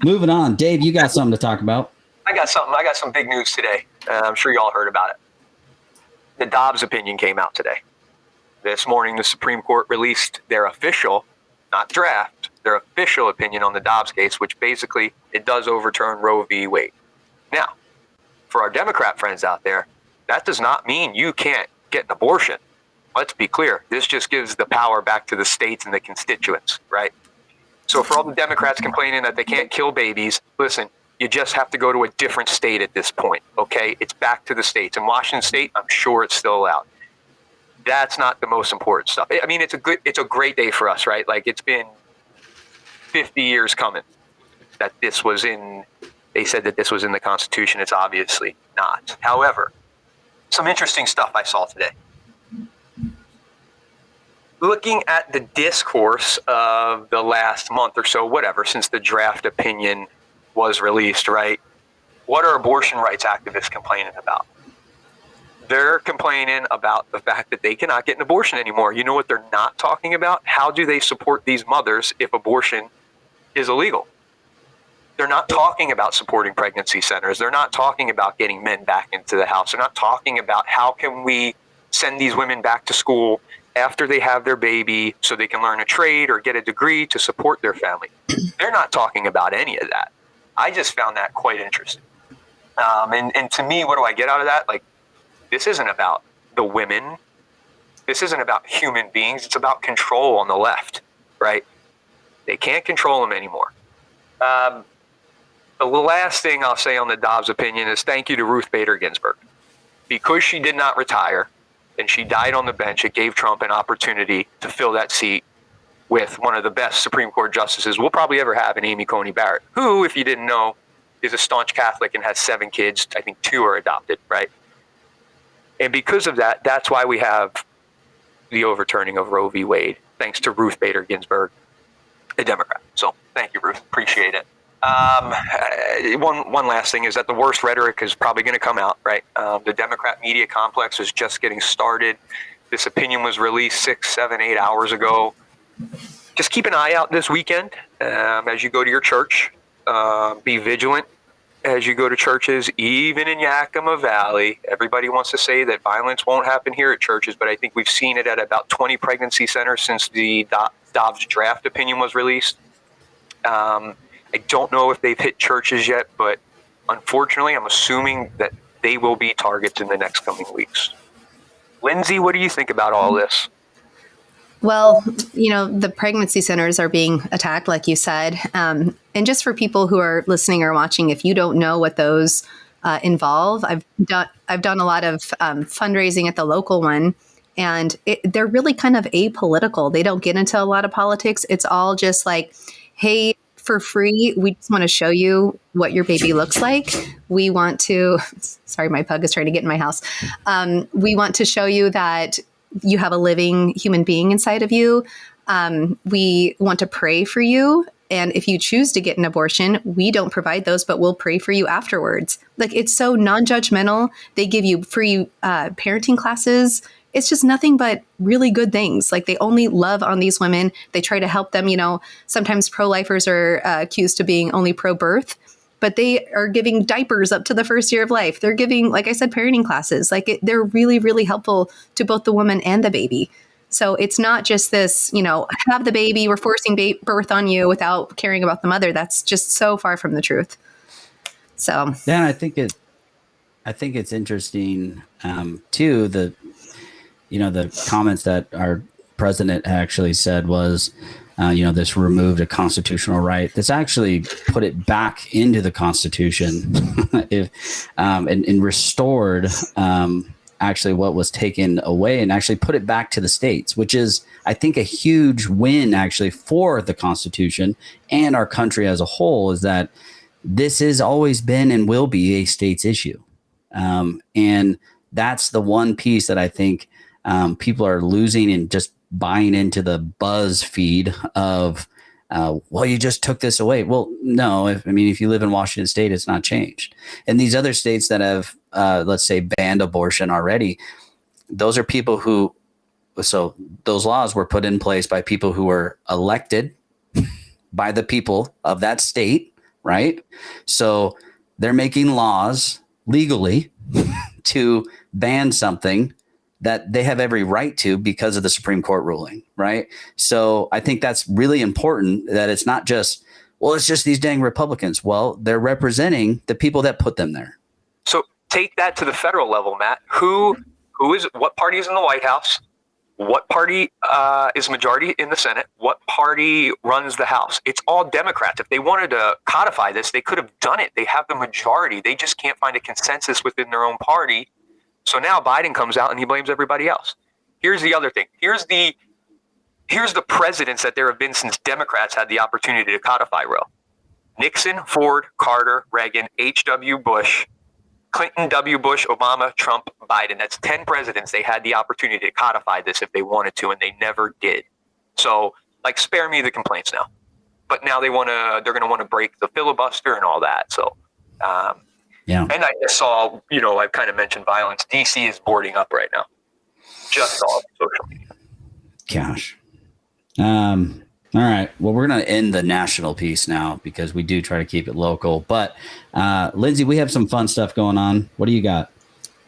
S1: moving on. Dave, you got something to talk about?
S2: I got something. I got some big news today. I'm sure you all heard about it. The Dobbs opinion came out today. This morning, the Supreme Court released their official, not draft, their official opinion on the Dobbs case, which basically it does overturn Roe v. Wade. Now, for our Democrat friends out there, that does not mean you can't get an abortion. Let's be clear. This just gives the power back to the states and the constituents, right? So for all the Democrats complaining that they can't kill babies, listen, you just have to go to a different state at this point, okay? It's back to the states. In Washington State, I'm sure it's still allowed. That's not the most important stuff. I mean, it's a great day for us, right? Like, it's been 50 years coming that this was in, they said that this was in the Constitution. It's obviously not. However, some interesting stuff I saw today. Looking at the discourse of the last month or so, whatever, since the draft opinion was released, right? What are abortion rights activists complaining about? They're complaining about the fact that they cannot get an abortion anymore. You know what they're not talking about? How do they support these mothers if abortion is illegal? They're not talking about supporting pregnancy centers. They're not talking about getting men back into the house. They're not talking about how can we send these women back to school after they have their baby so they can learn a trade or get a degree to support their family. They're not talking about any of that. I just found that quite interesting. And to me, what do I get out of that? Like, this isn't about the women. This isn't about human beings. It's about control on the left, right? They can't control them anymore. The last thing I'll say on the Dobbs opinion is thank you to Ruth Bader Ginsburg. Because she did not retire and she died on the bench, it gave Trump an opportunity to fill that seat with one of the best Supreme Court justices we'll probably ever have in Amy Coney Barrett, who, if you didn't know, is a staunch Catholic and has 7 kids. I think 2 are adopted, right? And because of that, that's why we have the overturning of Roe v. Wade, thanks to Ruth Bader Ginsburg, a Democrat. So thank you, Ruth. Appreciate it. One last thing is that the worst rhetoric is probably going to come out, right? The Democrat media complex is just getting started. This opinion was released 6, 7, 8 hours ago. Just keep an eye out this weekend as you go to your church. Be vigilant as you go to churches, even in Yakima Valley. Everybody wants to say that violence won't happen here at churches, but I think we've seen it at about 20 pregnancy centers since the Dobbs draft opinion was released. I don't know if they've hit churches yet, but unfortunately, I'm assuming that they will be targets in the next coming weeks. Lindsay, what do you think about all this?
S3: Well, you know, the pregnancy centers are being attacked, like you said. And just for people who are listening or watching, if you don't know what those involve, I've done a lot of fundraising at the local one, and they're really kind of apolitical. They don't get into a lot of politics. It's all just like, hey, for free, we just want to show you what your baby looks like. We want to, sorry, my pug is trying to get in my house. We want to show you that you have a living human being inside of you. We want to pray for you. And if you choose to get an abortion, we don't provide those, but we'll pray for you afterwards. Like, it's so non-judgmental. They give you free parenting classes. It's just nothing but really good things. Like, they only love on these women. They try to help them. You know, sometimes pro-lifers are accused of being only pro-birth, but they are giving diapers up to the first year of life. They're giving, like I said, parenting classes. Like, they're really, really helpful to both the woman and the baby. So it's not just this, you know, have the baby, we're forcing birth on you without caring about the mother. That's just so far from the truth. So
S1: yeah, I think it's interesting too. The comments that our president actually said was, this removed a constitutional right. This actually put it back into the Constitution, and restored actually what was taken away, and actually put it back to the states, which is, I think, a huge win actually for the Constitution and our country as a whole, is that this has always been and will be a state's issue. And that's the one piece that I think people are losing and just buying into the buzz feed of, well, you just took this away. Well, no, if you live in Washington State, it's not changed. And these other states that have, let's say, banned abortion already, those are people who, so those laws were put in place by people who were elected by the people of that state, right? So they're making laws legally to ban something that they have every right to because of the Supreme Court ruling, right? So I think that's really important, that it's not just, well, it's just these dang Republicans. Well, they're representing the people that put them there.
S2: So take that to the federal level, Matt. What party is in the White House? What party is majority in the Senate? What party runs the House? It's all Democrats. If they wanted to codify this, they could have done it. They have the majority. They just can't find a consensus within their own party. So now Biden comes out and he blames everybody else. Here's the other thing. Here's the presidents that there have been since Democrats had the opportunity to codify Roe. Nixon, Ford, Carter, Reagan, H.W. Bush, Clinton, W. Bush, Obama, Trump, Biden. That's 10 presidents. They had the opportunity to codify this if they wanted to, and they never did. So, spare me the complaints now. But now they're going to want to break the filibuster and all that. So,
S1: yeah. And
S2: I just saw, I've kind of mentioned violence. DC is boarding up right now. Just all social media.
S1: Gosh. All right. Well, we're going to end the national piece now because we do try to keep it local. But Lindsay, we have some fun stuff going on. What do you got?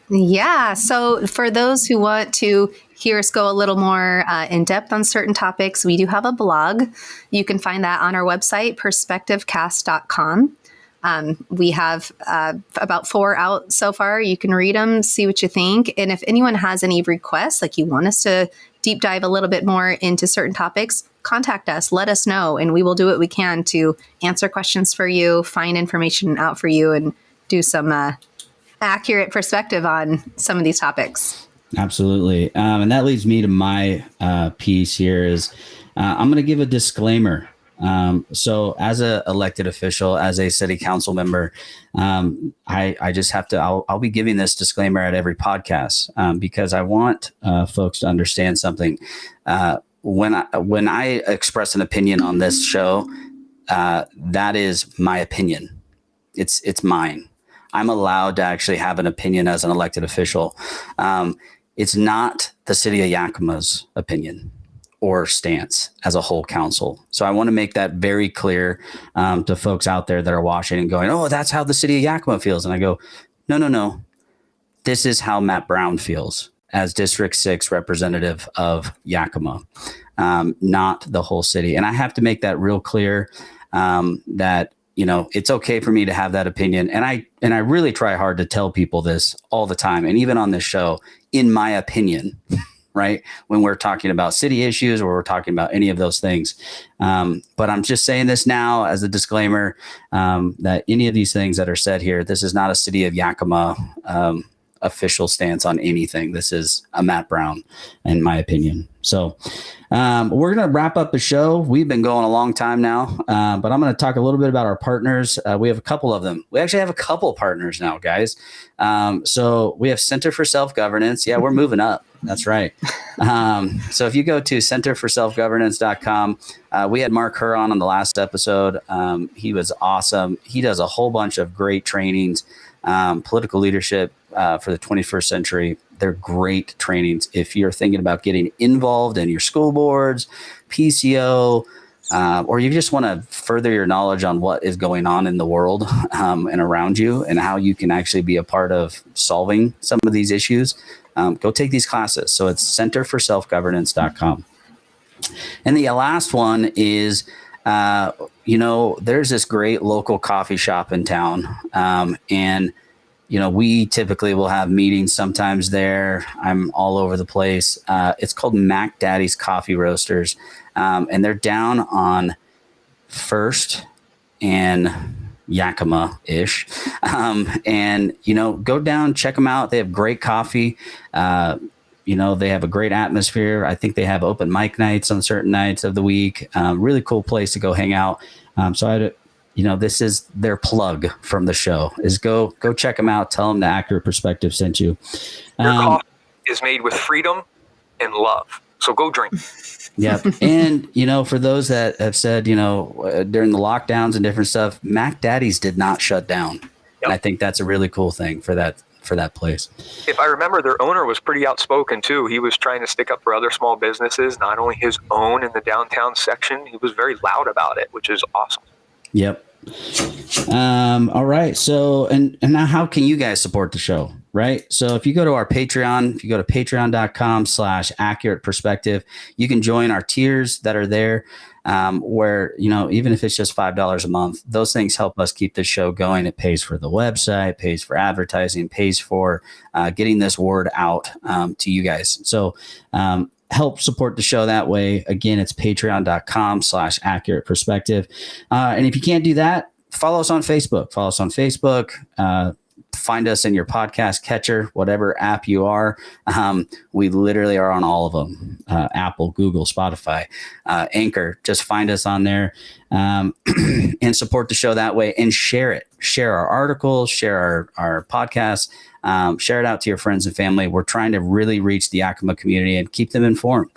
S3: Yeah. So for those who want to hear us go a little more in depth on certain topics, we do have a blog. You can find that on our website, perspectivecast.com. We have about 4 out so far. You can read them, see what you think. And if anyone has any requests, like you want us to deep dive a little bit more into certain topics, contact us, let us know, and we will do what we can to answer questions for you, find information out for you, and do some accurate perspective on some of these topics.
S1: Absolutely. And that leads me to my piece here is I'm going to give a disclaimer. So as a elected official, as a city council member, I just have to, I'll be giving this disclaimer at every podcast, because I want, folks to understand something. When I express an opinion on this show, that is my opinion. It's mine. I'm allowed to actually have an opinion as an elected official. It's not the city of Yakima's opinion or stance as a whole council. So I want to make that very clear to folks out there that are watching and going, oh, that's how the city of Yakima feels. And I go, no. This is how Matt Brown feels as District 6 representative of Yakima, not the whole city. And I have to make that real clear, that, it's okay for me to have that opinion. And I really try hard to tell people this all the time. And even on this show, in my opinion, right? When we're talking about city issues or we're talking about any of those things. But I'm just saying this now as a disclaimer, that any of these things that are said here, this is not a city of Yakima official stance on anything. This is a Matt Brown, in my opinion. So we're going to wrap up the show. We've been going a long time now, but I'm going to talk a little bit about our partners. We have a couple of them. We actually have a couple partners now, guys. So we have Center for Self-Governance. Yeah, we're moving up. That's right. So if you go to centerforselfgovernance.com, we had Mark Herr on the last episode. He was awesome. He does a whole bunch of great trainings, political leadership for the 21st century. They're great trainings. If you're thinking about getting involved in your school boards, PCO, or you just want to further your knowledge on what is going on in the world and around you and how you can actually be a part of solving some of these issues, go take these classes. So it's centerforselfgovernance.com. And the last one is, there's this great local coffee shop in town. And we typically will have meetings sometimes there. I'm all over the place. It's called Mac Daddy's Coffee Roasters. And they're down on First and Yakima-ish. And go down, check them out. They have great coffee. They have a great atmosphere. I think they have open mic nights on certain nights of the week. Really cool place to go hang out. This is their plug from the show is go check them out. Tell them the Accurate Perspective sent you.
S2: Your coffee is made with freedom and love. So go drink.
S1: Yep. And, for those that have said, during the lockdowns and different stuff, Mac Daddy's did not shut down. Yep. And I think that's a really cool thing for that place.
S2: If I remember, their owner was pretty outspoken too. He was trying to stick up for other small businesses, not only his own in the downtown section. He was very loud about it, which is awesome.
S1: Yep. All right. So, and now how can you guys support the show? right? So if you go to our Patreon, if you go to patreon.com/accurate perspective, you can join our tiers that are there. Where, even if it's just $5 a month, those things help us keep the show going. It pays for the website, pays for advertising, pays for getting this word out to you guys. So help support the show that way. Again, it's patreon.com/accurate perspective. And if you can't do that, follow us on Facebook. Find us in your podcast catcher, whatever app you are. We literally are on all of them. Apple, Google, Spotify, Anchor. Just find us on there and support the show that way, and share it. Share our articles, share our podcasts, share it out to your friends and family. We're trying to really reach the Yakima community and keep them informed.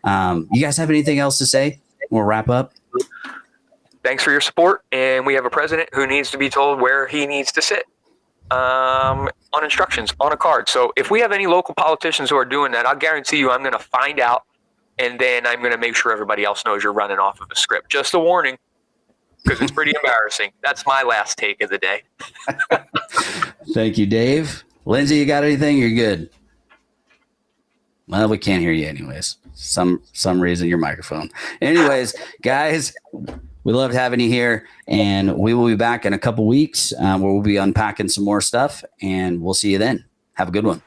S1: You guys have anything else to say? We'll wrap up.
S2: Thanks for your support. And we have a president who needs to be told where he needs to sit. On instructions on a card. So if we have any local politicians who are doing that, I'll guarantee you I'm going to find out, and then I'm going to make sure everybody else knows you're running off of a script. Just a warning, because it's pretty embarrassing. That's my last take of the day.
S1: Thank you, Dave. Lindsay, you got anything? You're good. Well, we can't hear you anyways. Some reason your microphone. Anyways, guys, we loved having you here, and we will be back in a couple weeks where we'll be unpacking some more stuff, and we'll see you then. Have a good one.